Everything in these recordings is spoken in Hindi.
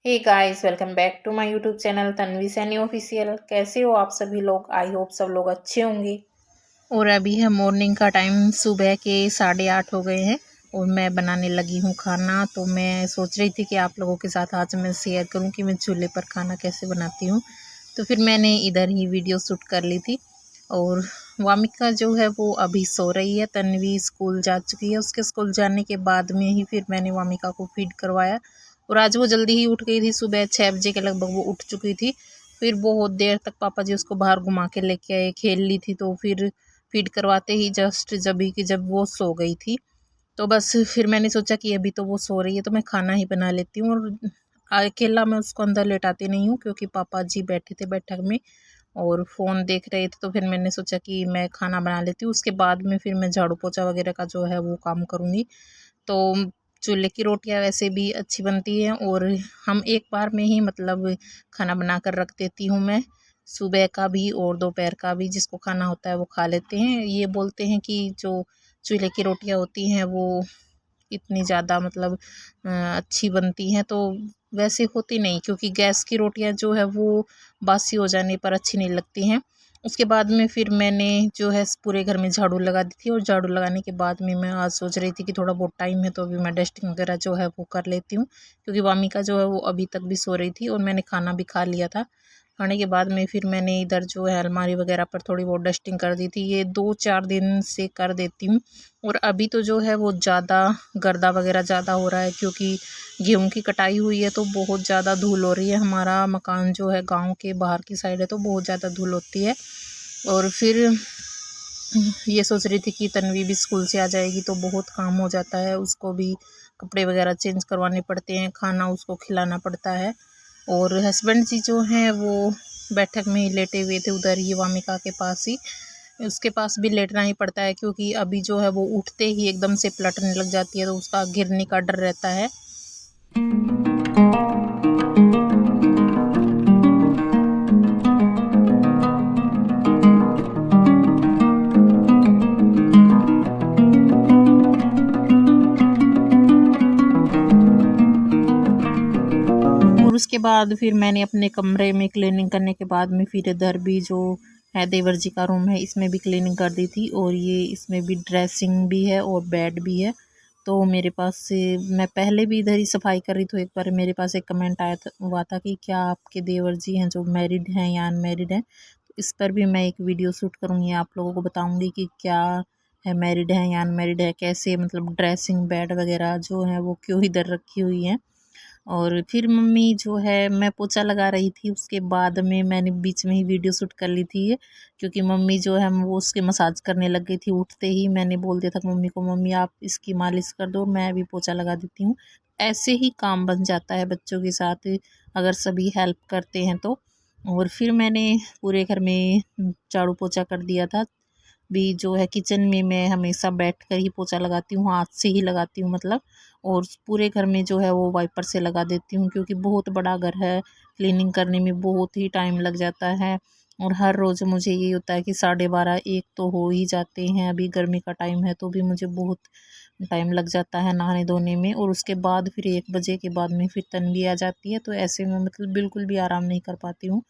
Hey guys, welcome back to my YouTube channel Tanvi Saini official. कैसे हो आप सभी लोग? आई होप सब लोग अच्छे होंगे। और अभी है मॉर्निंग का टाइम, सुबह के 8:30 हो गए हैं और मैं बनाने लगी हूँ खाना। तो मैं सोच रही थी कि आप लोगों के साथ आज मैं शेयर करूँ कि मैं चूल्हे पर खाना कैसे बनाती हूँ। तो फिर मैंने इधर ही वीडियो शूट कर ली थी। और वामिका जो है वो अभी सो रही है, तन्वी स्कूल जा चुकी है। उसके स्कूल जाने के बाद में ही फिर मैंने वामिका को फीड करवाया। और आज वो जल्दी ही उठ गई थी, सुबह 6 बजे के लगभग वो उठ चुकी थी। फिर बहुत देर तक पापा जी उसको बाहर घुमा के लेके आए, खेल ली थी। तो फिर फीड करवाते ही जस्ट जब वो सो गई थी, तो बस फिर मैंने सोचा कि अभी तो वो सो रही है तो मैं खाना ही बना लेती हूँ। और अकेला मैं उसको अंदर लेटाती नहीं हूँ क्योंकि पापा जी बैठे थे बैठक में और फ़ोन देख रहे थे। तो फिर मैंने सोचा कि मैं खाना बना लेती हूँ, उसके बाद में फिर मैं झाड़ू पोछा वगैरह का जो है वो काम करूँगी। तो चूल्हे की रोटियां वैसे भी अच्छी बनती हैं और हम एक बार में ही मतलब खाना बना कर रख देती हूँ मैं। सुबह का भी और दोपहर का भी, जिसको खाना होता है वो खा लेते हैं। ये बोलते हैं कि जो चूल्हे की रोटियां होती हैं वो इतनी ज़्यादा मतलब अच्छी बनती हैं, तो वैसे होती नहीं, क्योंकि गैस की रोटियां जो है वो बासी हो जाने पर अच्छी नहीं लगती हैं। उसके बाद में फिर मैंने जो है पूरे घर में झाड़ू लगा दी थी और झाड़ू लगाने के बाद में मैं आज सोच रही थी कि थोड़ा बहुत टाइम है तो अभी मैं डस्टिंग वगैरह जो है वो कर लेती हूँ, क्योंकि वामिका जो है वो अभी तक भी सो रही थी और मैंने खाना भी खा लिया था। खाने के बाद में फिर मैंने इधर जो है अलमारी वगैरह पर थोड़ी बहुत डस्टिंग कर दी थी। ये 2-4 दिन से कर देती हूँ। और अभी तो जो है वो ज़्यादा गर्दा वगैरह ज़्यादा हो रहा है, क्योंकि गेहूं की कटाई हुई है तो बहुत ज़्यादा धूल हो रही है। हमारा मकान जो है गांव के बाहर की साइड है तो बहुत ज़्यादा धूल होती है। और फिर ये सोच रही थी कि तन्वी भी स्कूल से आ जाएगी तो बहुत काम हो जाता है, उसको भी कपड़े वगैरह चेंज करवाने पड़ते हैं, खाना उसको खिलाना पड़ता है। और हस्बैंड जी जो हैं वो बैठक में ही लेटे हुए थे उधर ही वामिका के पास ही। उसके पास भी लेटना ही पड़ता है क्योंकि अभी जो है वो उठते ही एकदम से पलटने लग जाती है तो उसका गिरने का डर रहता है। और उसके बाद फिर मैंने अपने कमरे में क्लीनिंग करने के बाद में फिर इधर भी जो है देवर जी का रूम है इसमें भी क्लीनिंग कर दी थी। और ये इसमें भी ड्रेसिंग भी है और बेड भी है। तो मेरे पास से मैं पहले भी इधर ही सफाई कर रही थी। एक बार मेरे पास एक कमेंट हुआ था कि क्या आपके देवर जी हैं जो मैरिड हैं या अनमैरिड हैं। तो इस पर भी मैं एक वीडियो शूट करूँगी, आप लोगों को बताऊँगी कि क्या है, मैरिड है या अनमैरिड है, कैसे मतलब ड्रेसिंग बेड वगैरह जो है वो क्यों इधर रखी हुई हैं। और फिर मम्मी जो है, मैं पोछा लगा रही थी उसके बाद में मैंने बीच में ही वीडियो शूट कर ली थी ये, क्योंकि मम्मी जो है वो उसके मसाज करने लग गई थी। उठते ही मैंने बोल दिया था मम्मी को, मम्मी आप इसकी मालिश कर दो, मैं अभी पोछा लगा देती हूँ। ऐसे ही काम बन जाता है बच्चों के साथ, अगर सभी हेल्प करते हैं तो। और फिर मैंने पूरे घर में झाड़ू पोछा कर दिया था। भी जो है किचन में मैं हमेशा बैठकर ही पोछा लगाती हूँ, हाथ से ही लगाती हूँ मतलब। और पूरे घर में जो है वो वाइपर से लगा देती हूँ, क्योंकि बहुत बड़ा घर है, क्लीनिंग करने में बहुत ही टाइम लग जाता है। और हर रोज़ मुझे ये होता है कि 12:30-1 तो हो ही जाते हैं। अभी गर्मी का टाइम है तो भी मुझे बहुत टाइम लग जाता है नहाने धोने में। और उसके बाद फिर 1 बजे के बाद में फिर तन्वी आ जाती है, तो ऐसे में मतलब बिल्कुल भी आराम नहीं कर पाती हूँ।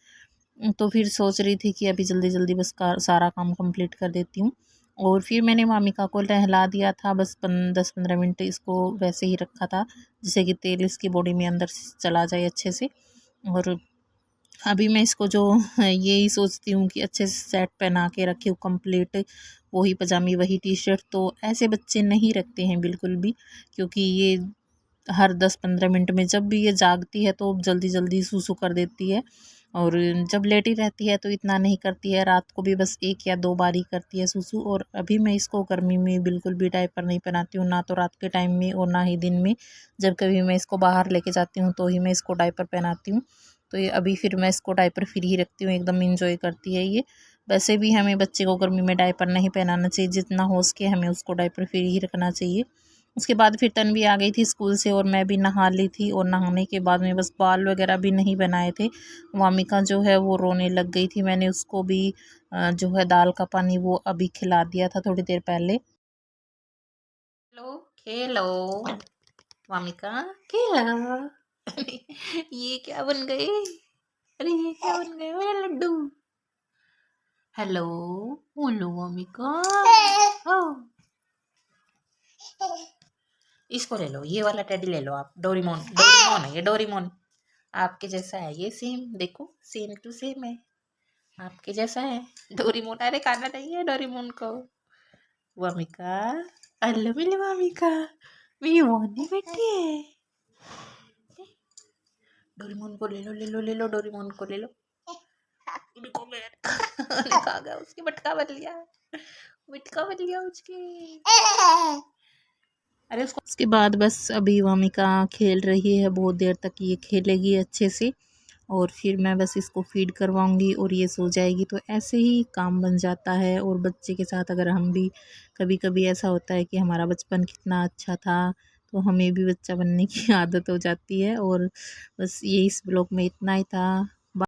तो फिर सोच रही थी कि अभी जल्दी जल्दी बस सारा काम कंप्लीट कर देती हूँ। और फिर मैंने मामिका को नहला दिया था, बस 10-15 मिनट इसको वैसे ही रखा था, जिससे कि तेल इसकी बॉडी में अंदर चला जाए अच्छे से। और अभी मैं इसको जो यही सोचती हूँ कि अच्छे से सेट पहना के रखी हूँ कंप्लीट, वही पजामी वही टी शर्ट। तो ऐसे बच्चे नहीं रखते हैं बिल्कुल भी, क्योंकि ये हर 10-15 मिनट में जब भी ये जागती है तो जल्दी जल्दी सूसू कर देती है। और जब लेटी रहती है तो इतना नहीं करती है, रात को भी बस 1 या 2 बार ही करती है सूसू। और अभी मैं इसको गर्मी में बिल्कुल भी डायपर नहीं पहनाती हूँ, ना तो रात के टाइम में और ना ही दिन में। जब कभी मैं इसको बाहर लेके जाती हूँ तो ही मैं इसको डायपर पहनाती हूँ। तो ये अभी फिर मैं इसको डायपर फ्री ही रखती हूँ, एकदम इंजॉय करती है ये। वैसे भी हमें बच्चे को गर्मी में डायपर नहीं पहनाना चाहिए, जितना हो सके हमें उसको डायपर फ्री ही रखना चाहिए। उसके बाद फिर तन्वी आ गई थी स्कूल से और मैं भी नहा ली थी। और नहाने के बाद में बस बाल वगैरह भी नहीं बनाए थे, वामिका जो है वो रोने लग गई थी। मैंने उसको भी जो है दाल का पानी वो अभी खिला दिया था थोड़ी देर पहले। लो खेलो वामिका, खेलो। ये क्या बन गए? अरे ये क्या बन गए मेरे लड्डू? हेलो, बोलो अमिका। ओ, इसको ले लो, ये वाला टेडी ले लो आप। डोरीमोन, डोरीमोन है ये, डोरीमोन आपके जैसा है ये, सेम देखो, सेम टू सेम है, आपके जैसा है डोरीमोन। अरे खाना नहीं है डोरीमोन को। वामिका, हेलो मेरी वामिका, मेरी वानी बेटी है। डोरीमोन को ले लो, ले लो, ले लो, डोरीमोन को ले लो। उनको खा गया, उसकी मटका बन लिया, मटका बन लिया उसकी। अरे उसके बाद बस अभी वामिका खेल रही है, बहुत देर तक ये खेलेगी अच्छे से, और फिर मैं बस इसको फीड करवाऊंगी और ये सो जाएगी। तो ऐसे ही काम बन जाता है। और बच्चे के साथ अगर हम भी, कभी कभी ऐसा होता है कि हमारा बचपन कितना अच्छा था, तो हमें भी बच्चा बनने की आदत हो जाती है। और बस ये इस ब्लॉग में इतना ही था।